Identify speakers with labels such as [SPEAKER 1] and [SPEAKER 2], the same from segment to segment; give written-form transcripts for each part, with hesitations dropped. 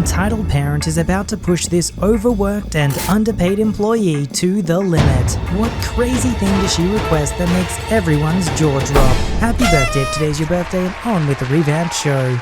[SPEAKER 1] entitled parent is about to push this overworked and underpaid employee to the limit. What crazy thing does she request that makes everyone's jaw drop? Happy birthday if today's your birthday and on with the revamped show.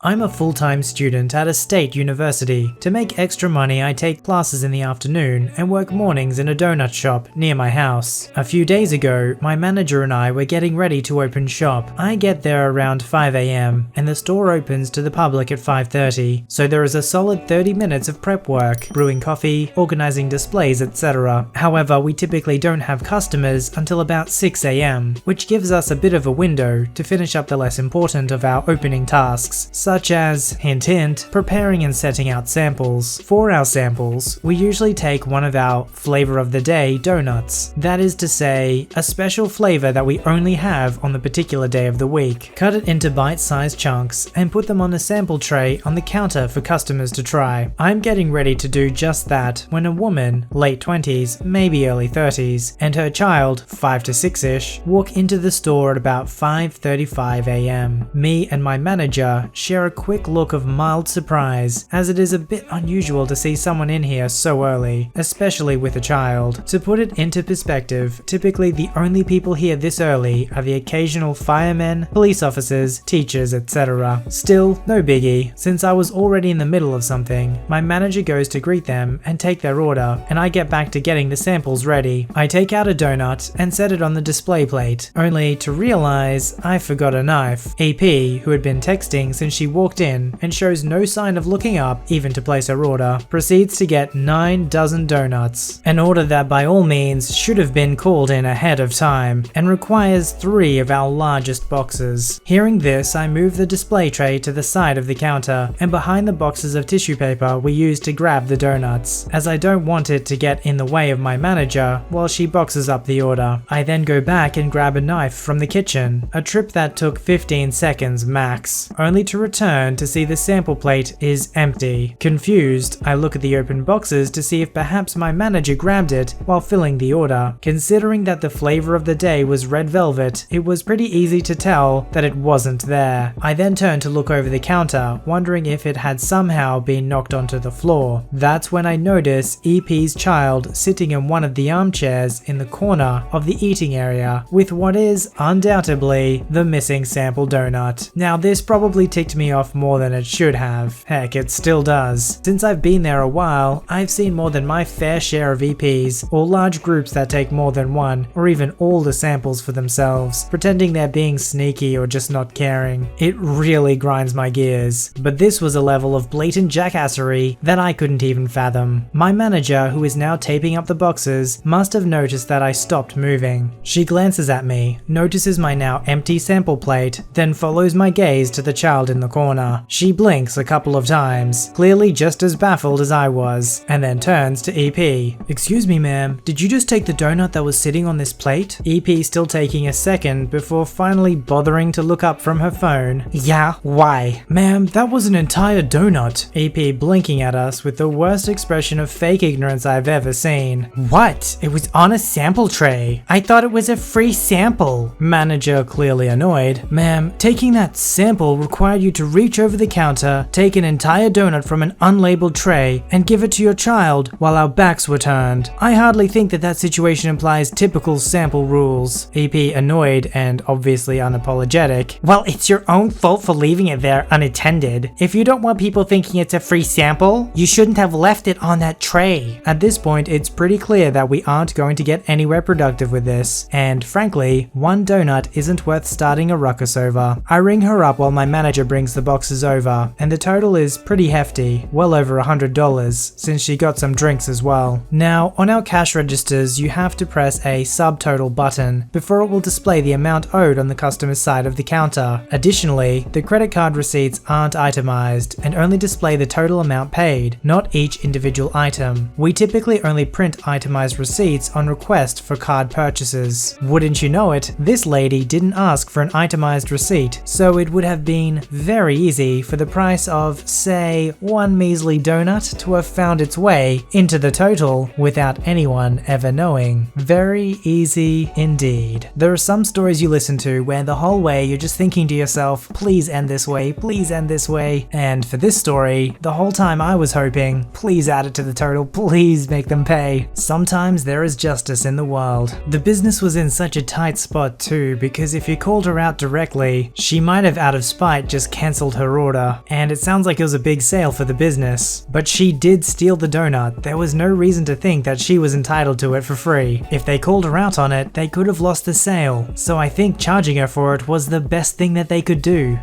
[SPEAKER 1] I'm a full-time student at a state university. To make extra money, I take classes in the afternoon and work mornings in a donut shop near my house. A few days ago, my manager and I were getting ready to open shop. I get there around 5 AM and the store opens to the public at 5:30, so there is a solid 30 minutes of prep work, brewing coffee, organizing displays, etc. However, we typically don't have customers until about 6 AM, which gives us a bit of a window to finish up the less important of our opening tasks, such as, hint hint, preparing and setting out samples. For our samples, we usually take one of our flavor of the day donuts. That is to say, a special flavor that we only have on the particular day of the week. Cut it into bite-sized chunks and put them on a sample tray on the counter for customers to try. I'm getting ready to do just that when a woman, late 20s, maybe early 30s, and her child, 5 to 6-ish, walk into the store at about 5:35 AM. Me and my manager share a quick look of mild surprise, as it is a bit unusual to see someone in here so early, especially with a child. To put it into perspective, typically the only people here this early are the occasional firemen, police officers, teachers, etc. Still, no biggie. Since I was already in the middle of something, my manager goes to greet them and take their order, and I get back to getting the samples ready. I take out a donut and set it on the display plate, only to realize I forgot a knife. EP, who had been texting since she walked in and shows no sign of looking up even to place her order, proceeds to get 9 dozen donuts, an order that by all means should have been called in ahead of time and requires 3 of our largest boxes. Hearing this, I move the display tray to the side of the counter and behind the boxes of tissue paper we use to grab the donuts, as I don't want it to get in the way of my manager while she boxes up the order. I then go back and grab a knife from the kitchen, a trip that took 15 seconds max, only to return to see the sample plate is empty. Confused, I look at the open boxes to see if perhaps my manager grabbed it while filling the order. Considering that the flavor of the day was red velvet, it was pretty easy to tell that it wasn't there. I then turn to look over the counter, wondering if it had somehow been knocked onto the floor. That's when I notice EP's child sitting in one of the armchairs in the corner of the eating area with what is undoubtedly the missing sample donut. Now this probably ticked me off more than it should have. Heck, it still does. Since I've been there a while, I've seen more than my fair share of EPs, or large groups that take more than one, or even all the samples for themselves, pretending they're being sneaky or just not caring. It really grinds my gears. But this was a level of blatant jackassery that I couldn't even fathom. My manager, who is now taping up the boxes, must have noticed that I stopped moving. She glances at me, notices my now empty sample plate, then follows my gaze to the child in the corner. She blinks a couple of times, clearly just as baffled as I was, and then turns to EP. "Excuse me, ma'am, did you just take the donut that was sitting on this plate?" EP still taking a second before finally bothering to look up from her phone. "Yeah, why?" "Ma'am, that was an entire donut." EP blinking at us with the worst expression of fake ignorance I've ever seen. "What? It was on a sample tray. I thought it was a free sample." Manager clearly annoyed. "Ma'am, taking that sample required you to reach over the counter, take an entire donut from an unlabeled tray, and give it to your child while our backs were turned. I hardly think that situation implies typical sample rules." EP annoyed and obviously unapologetic. "Well, it's your own fault for leaving it there unattended. If you don't want people thinking it's a free sample, you shouldn't have left it on that tray." At this point, it's pretty clear that we aren't going to get anywhere productive with this, and frankly, one donut isn't worth starting a ruckus over. I ring her up while my manager brings the boxes over, and the total is pretty hefty, well over $100, since she got some drinks as well. Now, on our cash registers, you have to press a subtotal button before it will display the amount owed on the customer's side of the counter. Additionally, the credit card receipts aren't itemized and only display the total amount paid, not each individual item. We typically only print itemized receipts on request for card purchases. Wouldn't you know it, this lady didn't ask for an itemized receipt, so it would have been very very easy for the price of, say, one measly donut to have found its way into the total without anyone ever knowing. Very easy indeed. There are some stories you listen to where the whole way you're just thinking to yourself, please end this way, please end this way. And for this story, the whole time I was hoping, please add it to the total, please make them pay. Sometimes there is justice in the world. The business was in such a tight spot too, because if you called her out directly, she might have out of spite just cancelled her order. And it sounds like it was a big sale for the business. But she did steal the donut. There was no reason to think that she was entitled to it for free. If they called her out on it, they could have lost the sale. So I think charging her for it was the best thing that they could do.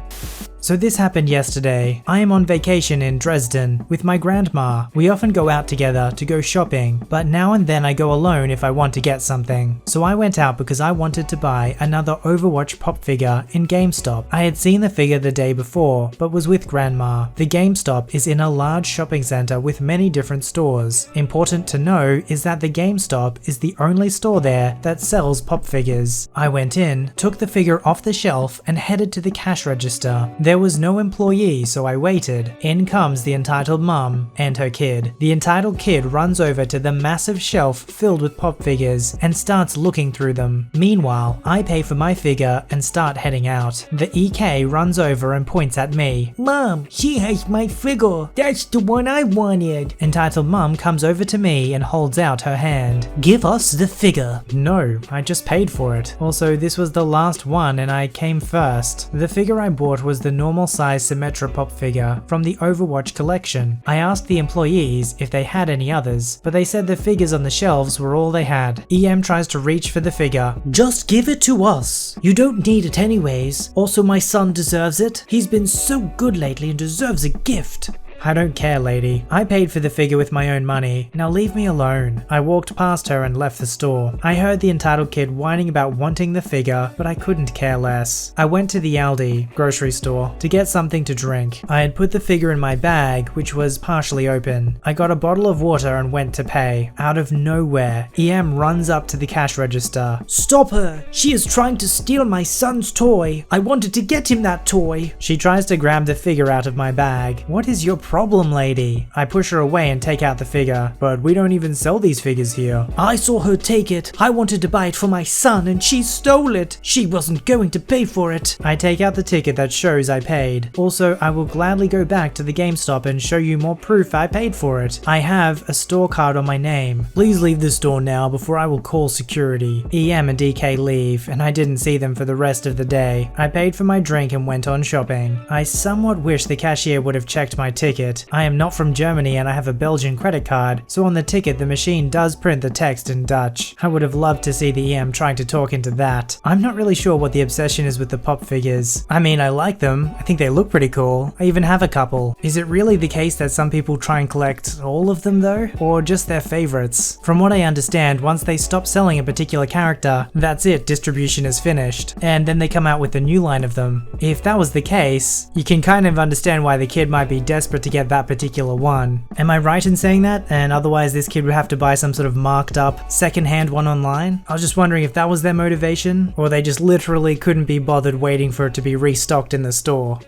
[SPEAKER 1] So this happened yesterday. I am on vacation in Dresden with my grandma. We often go out together to go shopping, but now and then I go alone if I want to get something. So I went out because I wanted to buy another Overwatch pop figure in Gamestop. I had seen the figure the day before, but was with grandma. The Gamestop is in a large shopping center with many different stores. Important to know is that the Gamestop is the only store there that sells pop figures. I went in, took the figure off the shelf and headed to the cash register. There was no employee, so I waited. In comes the entitled mum and her kid. The entitled kid runs over to the massive shelf filled with pop figures and starts looking through them. Meanwhile, I pay for my figure and start heading out. The EK runs over and points at me. "Mom, she has my figure. That's the one I wanted." Entitled mum comes over to me and holds out her hand. "Give us the figure." No, I just paid for it. Also, this was the last one and I came first. The figure I bought was the normal size Symmetra pop figure from the Overwatch collection. I asked the employees if they had any others, but they said the figures on the shelves were all they had. EM tries to reach for the figure. "Just give it to us. You don't need it anyways. Also, my son deserves it. He's been so good lately and deserves a gift." I don't care, lady. I paid for the figure with my own money. Now leave me alone. I walked past her and left the store. I heard the entitled kid whining about wanting the figure, but I couldn't care less. I went to the Aldi grocery store to get something to drink. I had put the figure in my bag, which was partially open. I got a bottle of water and went to pay. Out of nowhere, EM runs up to the cash register. "Stop her! She is trying to steal my son's toy. I wanted to get him that toy." She tries to grab the figure out of my bag. What is your problem, lady? I push her away and take out the figure, but we don't even sell these figures here. "I saw her take it. I wanted to buy it for my son and she stole it. She wasn't going to pay for it." I take out the ticket that shows I paid. Also, I will gladly go back to the GameStop and show you more proof I paid for it. I have a store card on my name. Please leave the store now before I will call security. EM and DK leave, and I didn't see them for the rest of the day. I paid for my drink and went on shopping. I somewhat wish the cashier would have checked my ticket. I am not from Germany and I have a Belgian credit card, so on the ticket the machine does print the text in Dutch. I would have loved to see the EM trying to talk into that. I'm not really sure what the obsession is with the pop figures. I mean, I like them. I think they look pretty cool. I even have a couple. Is it really the case that some people try and collect all of them though? Or just their favorites? From what I understand, once they stop selling a particular character, that's it, distribution is finished. And then they come out with a new line of them. If that was the case, you can kind of understand why the kid might be desperate to get that particular one. Am I right in saying that? And otherwise this kid would have to buy some sort of marked up second-hand one online? I was just wondering if that was their motivation, or they just literally couldn't be bothered waiting for it to be restocked in the store.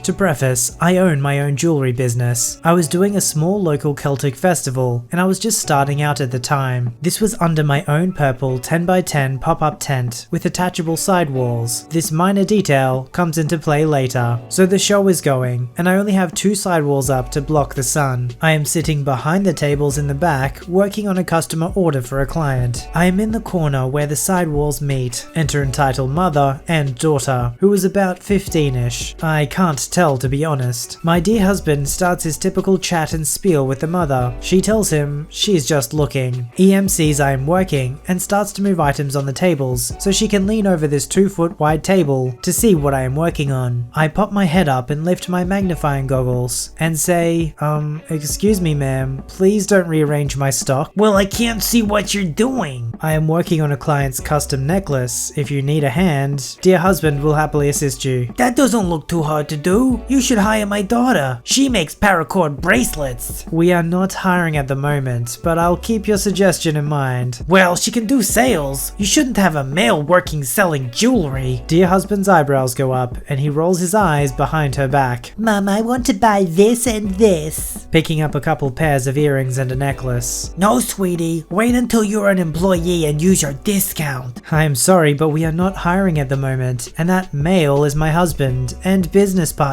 [SPEAKER 1] To preface, I own my own jewelry business. I was doing a small local Celtic festival, and I was just starting out at the time. This was under my own purple 10x10 pop-up tent with attachable sidewalls. This minor detail comes into play later. So the show is going, and I only have 2 sidewalls up to block the sun. I am sitting behind the tables in the back, working on a customer order for a client. I am in the corner where the sidewalls meet. Enter entitled mother and daughter, who is about 15-ish. I can't tell, to be honest. My dear husband starts his typical chat and spiel with the mother. She tells him she's just looking. EM sees I am working and starts to move items on the tables so she can lean over this 2-foot wide table to see what I am working on. I pop my head up and lift my magnifying goggles and say, excuse me ma'am, please don't rearrange my stock. "Well, I can't see what you're doing." "I am working on a client's custom necklace. If you need a hand, dear husband will happily assist you." "That doesn't look too hard to do. Who? You should hire my daughter. She makes paracord bracelets. We are not hiring at the moment, but I'll keep your suggestion in mind. Well, she can do sales. You shouldn't have a male working selling jewelry. Dear husband's eyebrows go up and he rolls his eyes behind her back. Mom, I want to buy this and this. Picking up a couple pairs of earrings and a necklace. No, sweetie. Wait until you're an employee and use your discount. I'm sorry, but we are not hiring at the moment, and that male is my husband and business partner.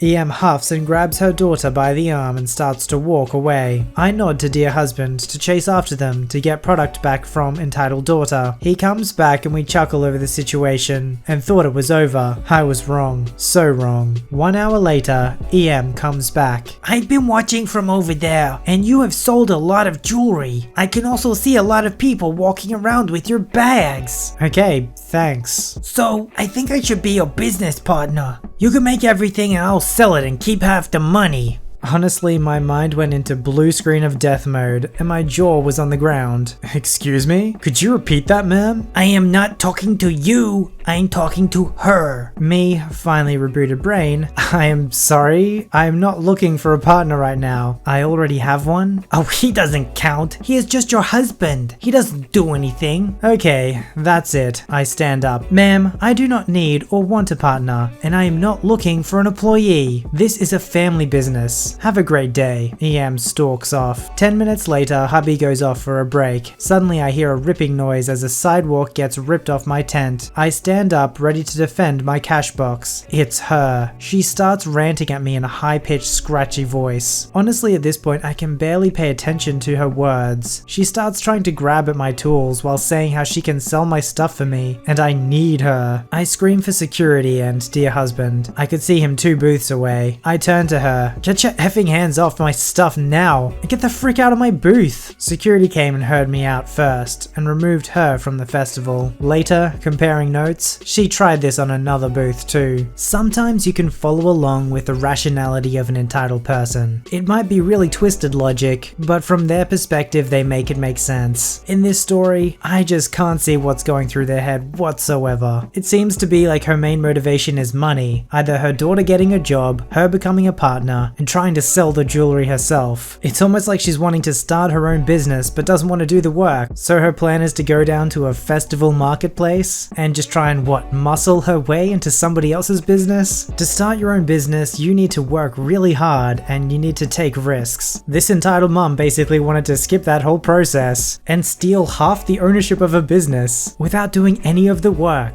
[SPEAKER 1] EM huffs and grabs her daughter by the arm and starts to walk away. I nod to dear husband to chase after them to get product back from entitled daughter. He comes back and we chuckle over the situation and thought it was over. I was wrong. So wrong. 1 hour later, EM comes back. I've been watching from over there, and you have sold a lot of jewelry. I can also see a lot of people walking around with your bags. Okay, thanks. So, I think I should be your business partner. You can make everything and I'll sell it and keep half the money. Honestly, my mind went into blue screen of death mode and my jaw was on the ground. Excuse me? Could you repeat that, ma'am? I am not talking to you. I'm talking to her. Me, finally rebooted brain. I am sorry. I am not looking for a partner right now. I already have one. Oh, he doesn't count. He is just your husband. He doesn't do anything. Okay, that's it. I stand up. Ma'am, I do not need or want a partner, and I am not looking for an employee. This is a family business. Have a great day. EM stalks off. 10 minutes later, hubby goes off for a break. Suddenly I hear a ripping noise as a sidewalk gets ripped off my tent. I stand up, ready to defend my cash box. It's her. She starts ranting at me in a high-pitched, scratchy voice. Honestly, at this point, I can barely pay attention to her words. She starts trying to grab at my tools while saying how she can sell my stuff for me, and I need her. I scream for security and dear husband. I could see him 2 booths away. I turn to her. Get your effing hands off my stuff now, and get the frick out of my booth. Security came and heard me out first, and removed her from the festival. Later, comparing notes, she tried this on another booth too. Sometimes you can follow along with the rationality of an entitled person. It might be really twisted logic, but from their perspective they make it make sense. In this story, I just can't see what's going through their head whatsoever. It seems to be like her main motivation is money, either her daughter getting a job, her becoming a partner, and trying to sell the jewelry herself. It's almost like she's wanting to start her own business but doesn't want to do the work, so her plan is to go down to a festival marketplace and just try and muscle her way into somebody else's business? To start your own business, you need to work really hard and you need to take risks. This entitled mom basically wanted to skip that whole process and steal half the ownership of a business without doing any of the work.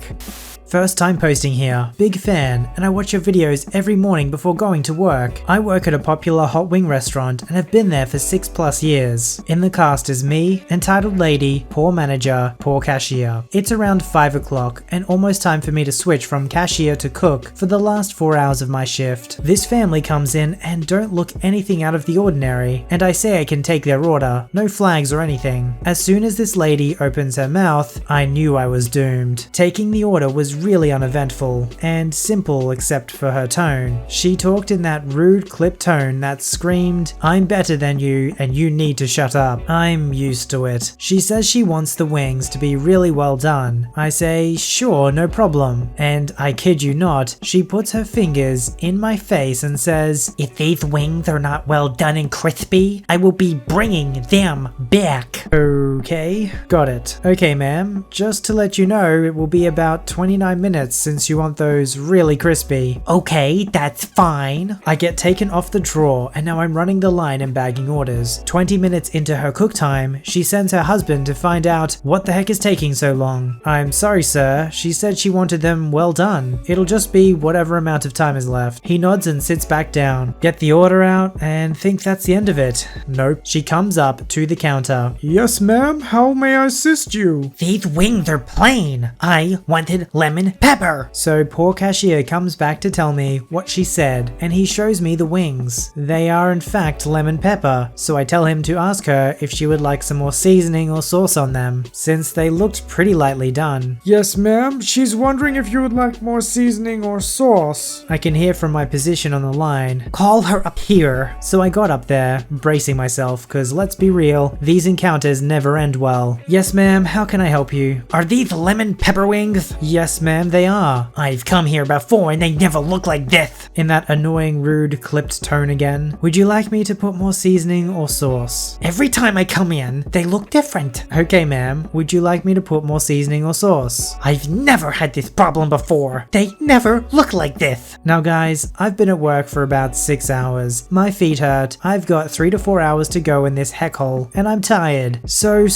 [SPEAKER 1] First time posting here, big fan, and I watch your videos every morning before going to work. I work at a popular hot wing restaurant and have been there for 6+ years. In the cast is me, entitled lady, poor manager, poor cashier. It's around 5 o'clock and almost time for me to switch from cashier to cook for the last 4 hours of my shift. This family comes in and don't look anything out of the ordinary, and I say I can take their order, no flags or anything. As soon as this lady opens her mouth, I knew I was doomed. Taking the order was really uneventful and simple except for her tone. She talked in that rude clipped tone that screamed, "I'm better than you and you need to shut up." I'm used to it. She says she wants the wings to be really well done. I say, sure, no problem. And I kid you not, she puts her fingers in my face and says, "If these wings are not well done and crispy, I will be bringing them back." Okay, got it. Okay, ma'am, just to let you know, it will be about 29 minutes since you want those really crispy. Okay, that's fine. I get taken off the drawer and now I'm running the line and bagging orders. 20 minutes into her cook time, she sends her husband to find out what the heck is taking so long. I'm sorry, sir. She said she wanted them well done. It'll just be whatever amount of time is left. He nods and sits back down. Get the order out and think that's the end of it. Nope. She comes up to the counter. Yes, ma'am. How may I assist you? These wings are plain. I wanted lemon pepper. So poor cashier comes back to tell me what she said, and he shows me the wings. They are in fact lemon pepper, so I tell him to ask her if she would like some more seasoning or sauce on them, since they looked pretty lightly done. Yes, ma'am. She's wondering if you would like more seasoning or sauce. I can hear from my position on the line, "Call her up here." So I got up there, bracing myself, cause let's be real, these encounters never end well. Yes, ma'am. How can I help you? Are these lemon pepper wings? Yes, ma'am. ma'am, they are. I've come here before and they never look like this. In that annoying, rude, clipped tone again. Would you like me to put more seasoning or sauce? Every time I come in, they look different. Okay, ma'am. Would you like me to put more seasoning or sauce? I've never had this problem before. They never look like this. Now, guys, I've been at work for about 6 hours. My feet hurt. I've got 3 to 4 hours to go in this heck hole, and I'm tired. So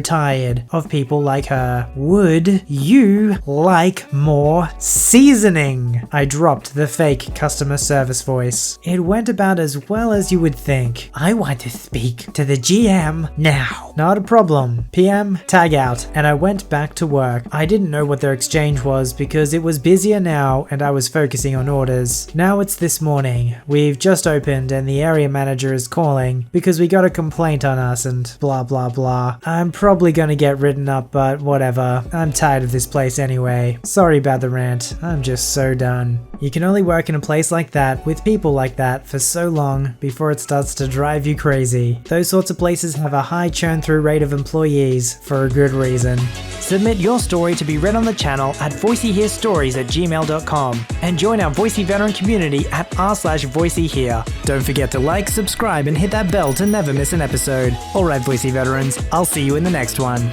[SPEAKER 1] tired of people like her. Would you like more seasoning? I dropped the fake customer service voice. It went about as well as you would think. I want to speak to the GM now. Not a problem. PM, tag out. And I went back to work. I didn't know what their exchange was because it was busier now and I was focusing on orders. Now it's this morning. We've just opened and the area manager is calling because we got a complaint on us and blah blah blah. I'm probably gonna get written up, but whatever. I'm tired of this place anyway. Sorry about the rant. I'm just so done. You can only work in a place like that with people like that for so long before it starts to drive you crazy. Those sorts of places have a high churn through rate of employees for a good reason. Submit your story to be read on the channel at voiceyherestories@gmail.com and join our Voicey veteran community at r/VoiceyHere. Don't forget to like, subscribe, and hit that bell to never miss an episode. Alright, Voicey veterans, I'll see you in the next one.